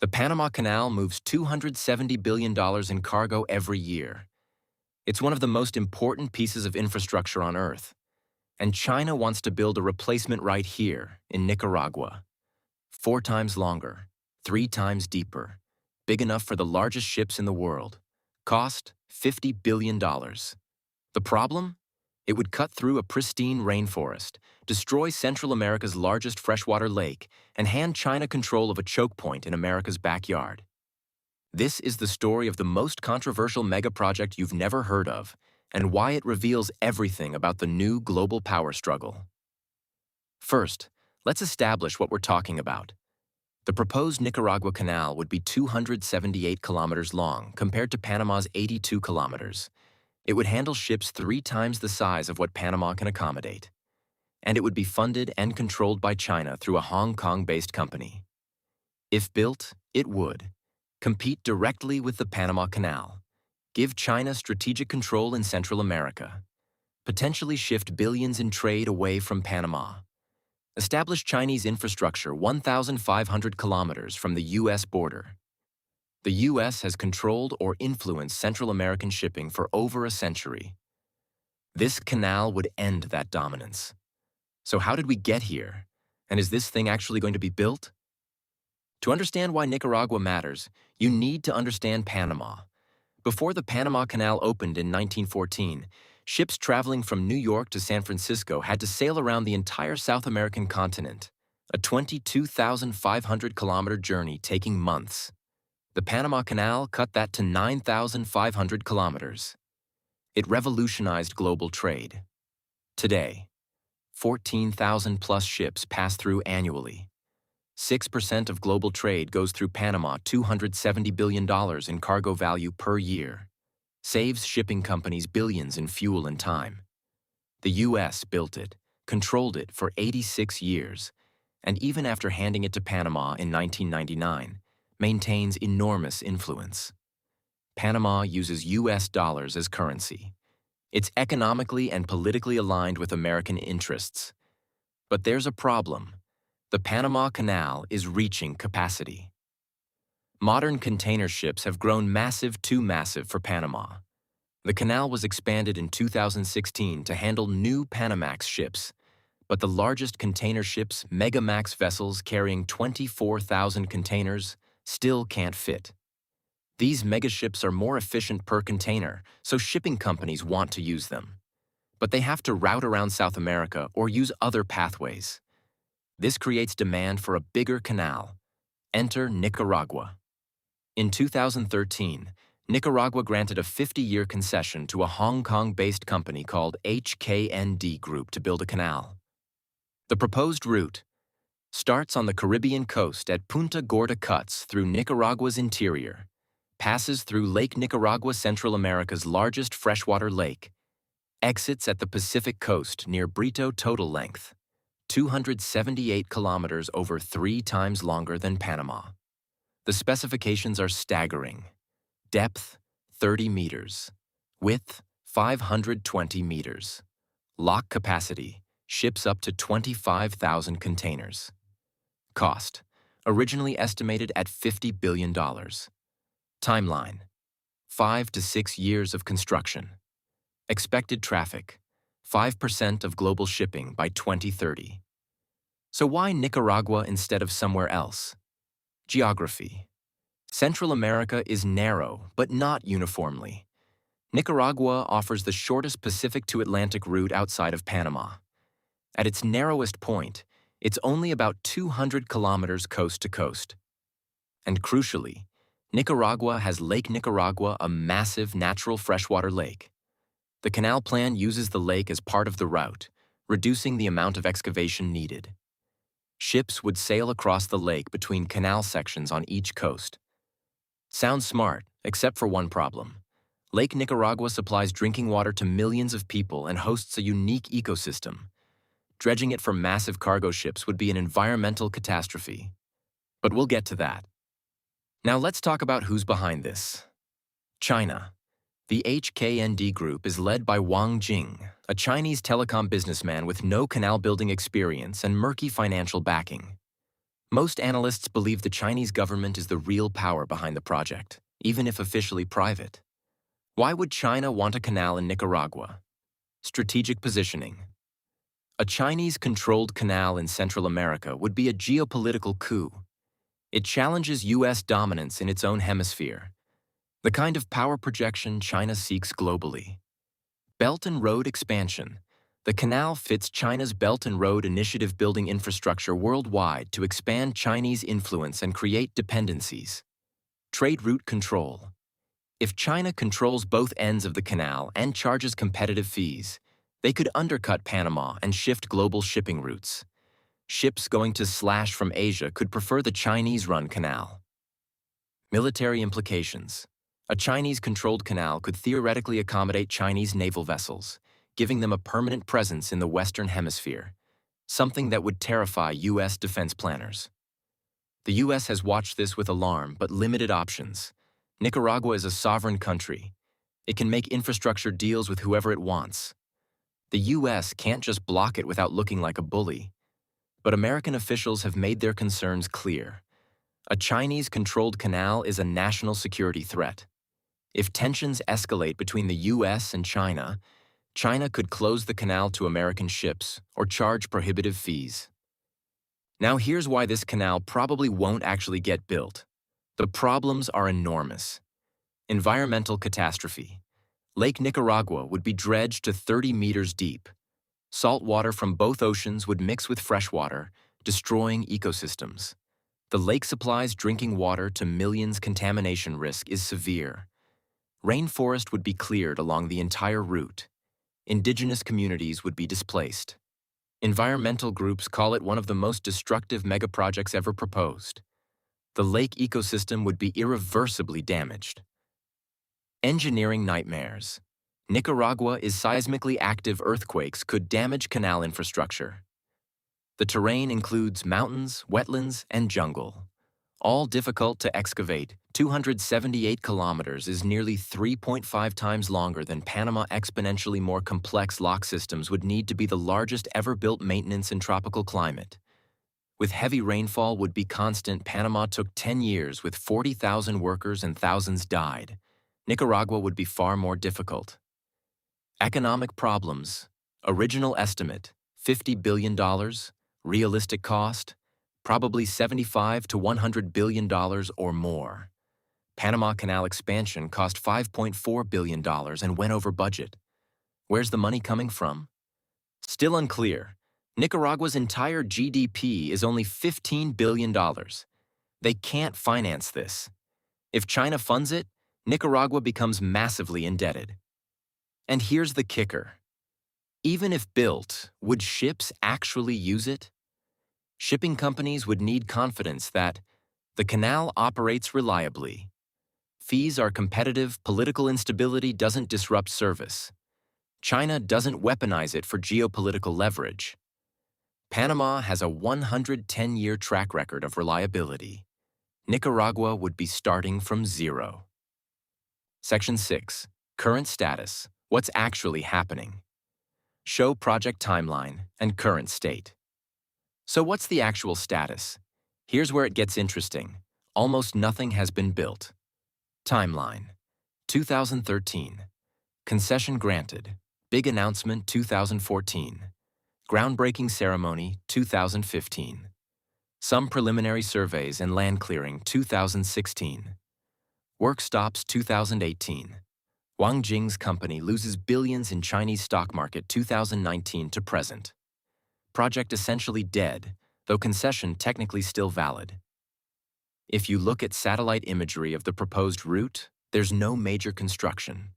The Panama Canal moves $270 billion in cargo every year. It's one of the most important pieces of infrastructure on Earth. And China wants to build a replacement right here in Nicaragua. 4 times longer, 3 times deeper, big enough for the largest ships in the world. Cost $50 billion. The problem? It would cut through a pristine rainforest, destroy Central America's largest freshwater lake, and hand China control of a choke point in America's backyard. This is the story of the most controversial megaproject you've never heard of, and why it reveals everything about the new global power struggle. First, let's establish what we're talking about. The proposed Nicaragua Canal would be 278 kilometers long compared to Panama's 82 kilometers. It would handle ships 3 times the size of what Panama can accommodate. And it would be funded and controlled by China through a Hong Kong-based company. If built, it would compete directly with the Panama Canal, give China strategic control in Central America, potentially shift billions in trade away from Panama, establish Chinese infrastructure 1,500 kilometers from the U.S. border. The U.S. has controlled or influenced Central American shipping for over a century. This canal would end that dominance. So how did we get here? And is this thing actually going to be built? To understand why Nicaragua matters, you need to understand Panama. Before the Panama Canal opened in 1914, ships traveling from New York to San Francisco had to sail around the entire South American continent, a 22,500-kilometer journey taking months. The Panama Canal cut that to 9,500 kilometers. It revolutionized global trade. Today, 14,000-plus ships pass through annually. 6% of global trade goes through Panama, $270 billion in cargo value per year. Saves shipping companies billions in fuel and time. The U.S. built it, controlled it for 86 years, and even after handing it to Panama in 1999, maintains enormous influence. Panama uses U.S. dollars as currency. It's economically and politically aligned with American interests. But there's a problem. The Panama Canal is reaching capacity. Modern container ships have grown too massive for Panama. The canal was expanded in 2016 to handle new Panamax ships, but the largest container ships, Megamax vessels carrying 24,000 containers, still can't fit. These megaships are more efficient per container, so shipping companies want to use them. But they have to route around South America or use other pathways. This creates demand for a bigger canal. Enter Nicaragua. In 2013, Nicaragua granted a 50-year concession to a Hong Kong-based company called HKND Group to build a canal. The proposed route starts on the Caribbean coast at Punta Gorda, cuts through Nicaragua's interior, passes through Lake Nicaragua, Central America's largest freshwater lake, exits at the Pacific coast near Brito, total length 278 kilometers, over 3 times longer than Panama. The specifications are staggering. Depth, 30 meters. Width, 520 meters. Lock capacity, ships up to 25,000 containers. Cost, originally estimated at $50 billion. Timeline, 5 to 6 years of construction. Expected traffic, 5% of global shipping by 2030. So why Nicaragua instead of somewhere else? Geography. Central America is narrow, but not uniformly. Nicaragua offers the shortest Pacific to Atlantic route outside of Panama. At its narrowest point, it's only about 200 kilometers coast to coast. And crucially, Nicaragua has Lake Nicaragua, a massive natural freshwater lake. The canal plan uses the lake as part of the route, reducing the amount of excavation needed. Ships would sail across the lake between canal sections on each coast. Sounds smart, except for one problem. Lake Nicaragua supplies drinking water to millions of people and hosts a unique ecosystem. Dredging it for massive cargo ships would be an environmental catastrophe. But we'll get to that. Now let's talk about who's behind this. China. The HKND Group is led by Wang Jing, a Chinese telecom businessman with no canal building experience and murky financial backing. Most analysts believe the Chinese government is the real power behind the project, even if officially private. Why would China want a canal in Nicaragua? Strategic positioning. A Chinese-controlled canal in Central America would be a geopolitical coup. It challenges U.S. dominance in its own hemisphere, the kind of power projection China seeks globally. Belt and Road expansion. The canal fits China's Belt and Road Initiative, building infrastructure worldwide to expand Chinese influence and create dependencies. Trade route control. If China controls both ends of the canal and charges competitive fees, they could undercut Panama and shift global shipping routes. Ships going to from Asia could prefer the Chinese-run canal. Military implications. A Chinese-controlled canal could theoretically accommodate Chinese naval vessels, giving them a permanent presence in the Western Hemisphere, something that would terrify U.S. defense planners. The U.S. has watched this with alarm but limited options. Nicaragua is a sovereign country. It can make infrastructure deals with whoever it wants. The U.S. can't just block it without looking like a bully. But American officials have made their concerns clear. A Chinese-controlled canal is a national security threat. If tensions escalate between the U.S. and China, China could close the canal to American ships or charge prohibitive fees. Now here's why this canal probably won't actually get built. The problems are enormous. Environmental catastrophe. Lake Nicaragua would be dredged to 30 meters deep. Salt water from both oceans would mix with fresh water, destroying ecosystems. The lake supplies drinking water to millions. Contamination risk is severe. Rainforest would be cleared along the entire route. Indigenous communities would be displaced. Environmental groups call it one of the most destructive megaprojects ever proposed. The lake ecosystem would be irreversibly damaged. Engineering nightmares. Nicaragua is seismically active. Earthquakes could damage canal infrastructure. The terrain includes mountains, wetlands, and jungle. All difficult to excavate. 278 kilometers is nearly 3.5 times longer than Panama. Exponentially more complex lock systems would need to be the largest ever built. Maintenance in tropical climate. With heavy rainfall would be constant. Panama took 10 years with 40,000 workers and thousands died. Nicaragua would be far more difficult. Economic problems. Original estimate, $50 billion. Realistic cost, probably $75 to $100 billion or more. Panama Canal expansion cost $5.4 billion and went over budget. Where's the money coming from? Still unclear. Nicaragua's entire GDP is only $15 billion. They can't finance this. If China funds it, Nicaragua becomes massively indebted. And here's the kicker. Even if built, would ships actually use it? Shipping companies would need confidence that the canal operates reliably. Fees are competitive, political instability doesn't disrupt service. China doesn't weaponize it for geopolitical leverage. Panama has a 110-year track record of reliability. Nicaragua would be starting from zero. Section 6. Current status. What's actually happening? Show project timeline and current state. So what's the actual status? Here's where it gets interesting. Almost nothing has been built. Timeline. 2013. Concession granted. Big announcement 2014. Groundbreaking ceremony 2015. Some preliminary surveys and land clearing 2016. Work stops 2018. Wang Jing's company loses billions in Chinese stock market 2019 to present. Project essentially dead, though concession technically still valid. If you look at satellite imagery of the proposed route, there's no major construction.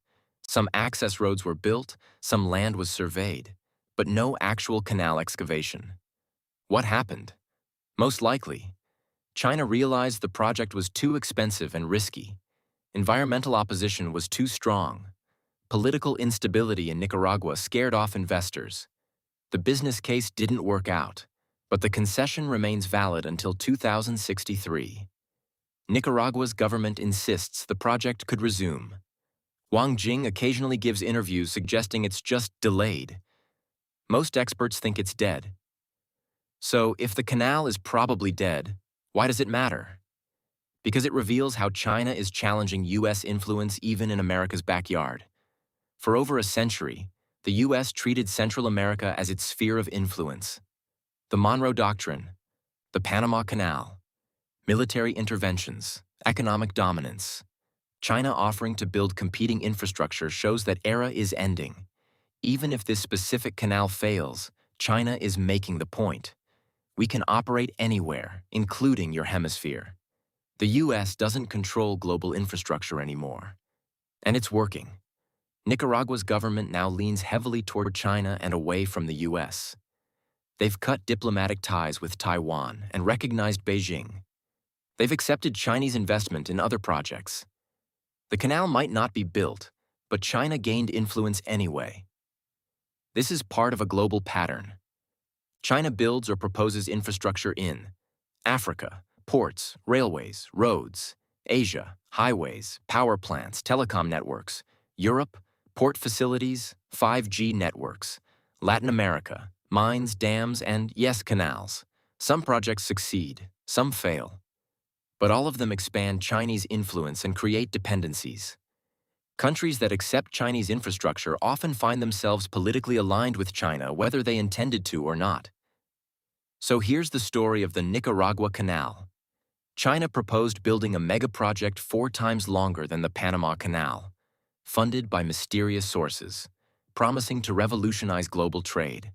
Some access roads were built, some land was surveyed, but no actual canal excavation. What happened? Most likely, China realized the project was too expensive and risky. Environmental opposition was too strong. Political instability in Nicaragua scared off investors. The business case didn't work out, but the concession remains valid until 2063. Nicaragua's government insists the project could resume. Wang Jing occasionally gives interviews suggesting it's just delayed. Most experts think it's dead. So, if the canal is probably dead, why does it matter? Because it reveals how China is challenging U.S. influence even in America's backyard. For over a century, the U.S. treated Central America as its sphere of influence. The Monroe Doctrine, the Panama Canal, military interventions, economic dominance. China offering to build competing infrastructure shows that era is ending. Even if this specific canal fails, China is making the point. We can operate anywhere, including your hemisphere. The U.S. doesn't control global infrastructure anymore. And it's working. Nicaragua's government now leans heavily toward China and away from the U.S. They've cut diplomatic ties with Taiwan and recognized Beijing. They've accepted Chinese investment in other projects. The canal might not be built, but China gained influence anyway. This is part of a global pattern. China builds or proposes infrastructure in Africa, ports, railways, roads; Asia, highways, power plants, telecom networks; Europe, port facilities, 5G networks; Latin America, mines, dams, and, yes, canals. Some projects succeed, some fail. But all of them expand Chinese influence and create dependencies. Countries that accept Chinese infrastructure often find themselves politically aligned with China whether they intended to or not. So here's the story of the Nicaragua Canal. China proposed building a mega-project 4 times longer than the Panama Canal, funded by mysterious sources, promising to revolutionize global trade.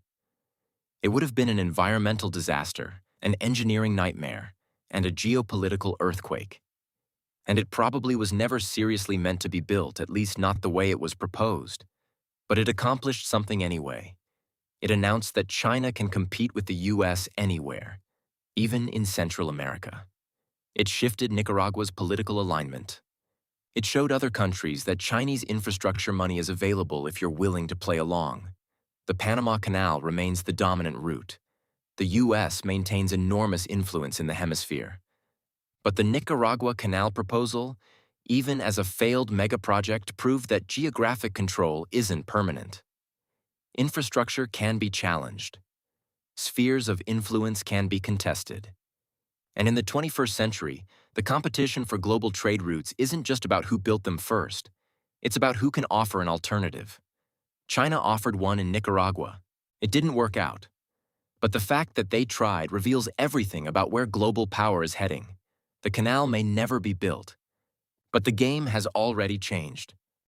It would have been an environmental disaster, an engineering nightmare, and a geopolitical earthquake. And it probably was never seriously meant to be built, at least not the way it was proposed. But it accomplished something anyway. It announced that China can compete with the U.S. anywhere, even in Central America. It shifted Nicaragua's political alignment. It showed other countries that Chinese infrastructure money is available if you're willing to play along. The Panama Canal remains the dominant route. The U.S. maintains enormous influence in the hemisphere. But the Nicaragua Canal proposal, even as a failed megaproject, proved that geographic control isn't permanent. Infrastructure can be challenged. Spheres of influence can be contested. And in the 21st century, the competition for global trade routes isn't just about who built them first. It's about who can offer an alternative. China offered one in Nicaragua. It didn't work out. But the fact that they tried reveals everything about where global power is heading. The canal may never be built. But the game has already changed.